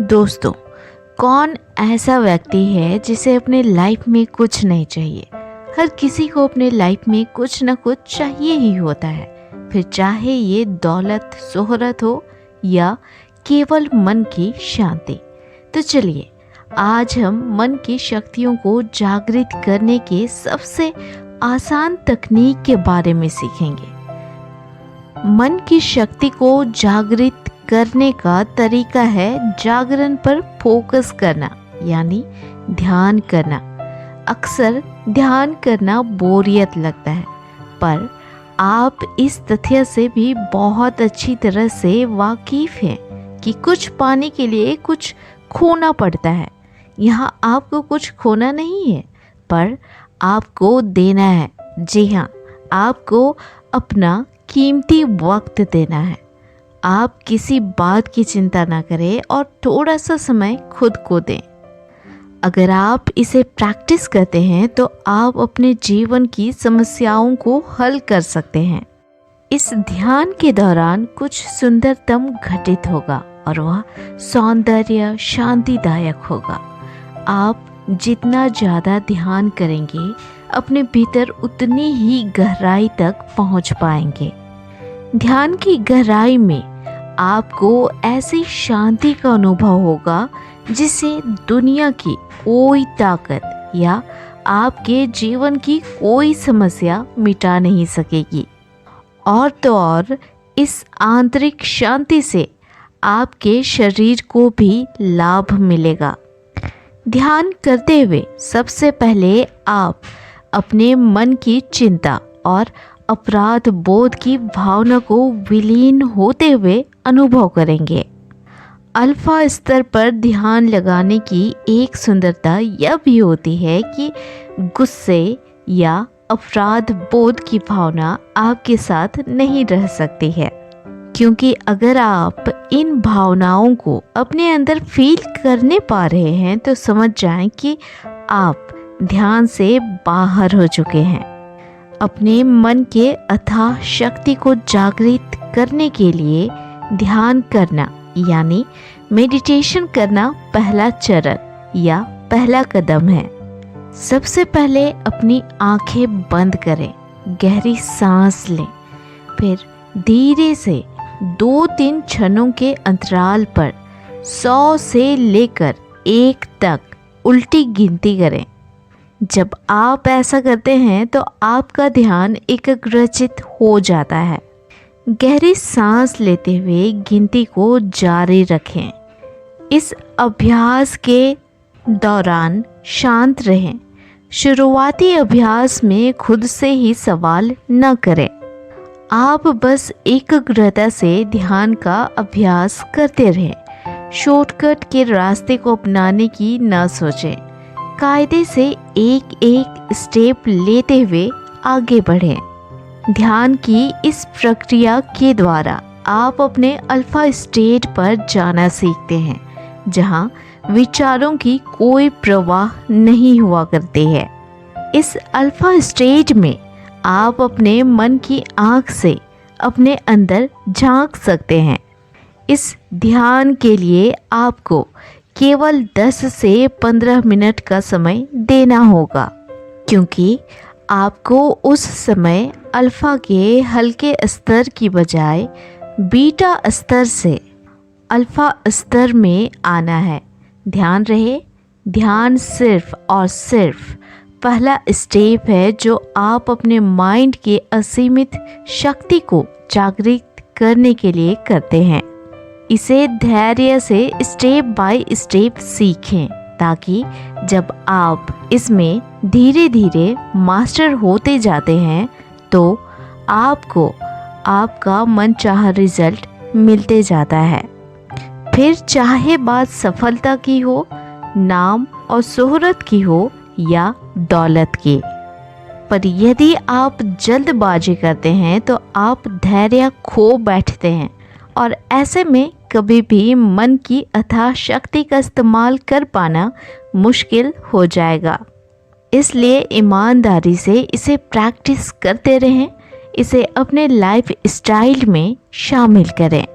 दोस्तों, कौन ऐसा व्यक्ति है जिसे अपने लाइफ में कुछ नहीं चाहिए। हर किसी को अपने लाइफ में कुछ ना कुछ चाहिए ही होता है, फिर चाहे ये दौलत शोहरत हो या केवल मन की शांति। तो चलिए आज हम मन की शक्तियों को जागृत करने के सबसे आसान तकनीक के बारे में सीखेंगे। मन की शक्ति को जागृत करने का तरीका है जागरण पर फोकस करना, यानी ध्यान करना। अक्सर ध्यान करना बोरियत लगता है, पर आप इस तथ्य से भी बहुत अच्छी तरह से वाकिफ हैं कि कुछ पाने के लिए कुछ खोना पड़ता है। यहाँ आपको कुछ खोना नहीं है, पर आपको देना है। जी हाँ, आपको अपना कीमती वक्त देना है। आप किसी बात की चिंता ना करें और थोड़ा सा समय खुद को दें। अगर आप इसे प्रैक्टिस करते हैं तो आप अपने जीवन की समस्याओं को हल कर सकते हैं। इस ध्यान के दौरान कुछ सुंदरतम घटित होगा और वह सौंदर्य शांतिदायक होगा। आप जितना ज़्यादा ध्यान करेंगे, अपने भीतर उतनी ही गहराई तक पहुंच पाएंगे। ध्यान की गहराई में आपको ऐसी शांति का अनुभव होगा जिसे दुनिया की कोई ताकत या आपके जीवन की कोई समस्या मिटा नहीं सकेगी। और तो और इस आंतरिक शांति से आपके शरीर को भी लाभ मिलेगा। ध्यान करते हुए सबसे पहले आप अपने मन की चिंता और अपराध बोध की भावना को विलीन होते हुए अनुभव करेंगे। अल्फा स्तर पर ध्यान लगाने की एक सुंदरता यह भी होती है कि गुस्से या अपराध बोध की भावना आपके साथ नहीं रह सकती है, क्योंकि अगर आप इन भावनाओं को अपने अंदर फील करने पा रहे हैं तो समझ जाएं कि आप ध्यान से बाहर हो चुके हैं। अपने मन के अथाह शक्ति को जागृत करने के लिए ध्यान करना यानी मेडिटेशन करना पहला चरण या पहला कदम है। सबसे पहले अपनी आंखें बंद करें, गहरी सांस लें, फिर धीरे से 2-3 क्षणों के अंतराल पर 100 से लेकर 1 तक उल्टी गिनती करें। जब आप ऐसा करते हैं तो आपका ध्यान एकाग्रचित हो जाता है। गहरी सांस लेते हुए गिनती को जारी रखें। इस अभ्यास के दौरान शांत रहें। शुरुआती अभ्यास में खुद से ही सवाल न करें। आप बस एकाग्रता से ध्यान का अभ्यास करते रहें। शॉर्टकट के रास्ते को अपनाने की न सोचें। कायदे से एक एक स्टेप लेते हुए आगे बढ़ें। ध्यान की इस प्रक्रिया के द्वारा आप अपने अल्फा स्टेट पर जाना सीखते हैं, जहां विचारों की कोई प्रवाह नहीं हुआ करती है। इस अल्फा स्टेज में आप अपने मन की आँख से अपने अंदर झांक सकते हैं। इस ध्यान के लिए आपको केवल 10 से 15 मिनट का समय देना होगा, क्योंकि आपको उस समय अल्फा के हल्के स्तर की बजाय बीटा स्तर से अल्फा स्तर में आना है। ध्यान रहे, ध्यान सिर्फ और सिर्फ पहला स्टेप है जो आप अपने माइंड के असीमित शक्ति को जागृत करने के लिए करते हैं। इसे धैर्य से स्टेप बाय स्टेप सीखें, ताकि जब आप इसमें धीरे धीरे मास्टर होते जाते हैं तो आपको आपका मनचाहा रिजल्ट मिलते जाता है। फिर चाहे बात सफलता की हो, नाम और शोहरत की हो या दौलत की। पर यदि आप जल्दबाजी करते हैं तो आप धैर्य खो बैठते हैं और ऐसे में कभी भी मन की अथाह शक्ति का इस्तेमाल कर पाना मुश्किल हो जाएगा। इसलिए ईमानदारी से इसे प्रैक्टिस करते रहें, इसे अपने लाइफ स्टाइल में शामिल करें।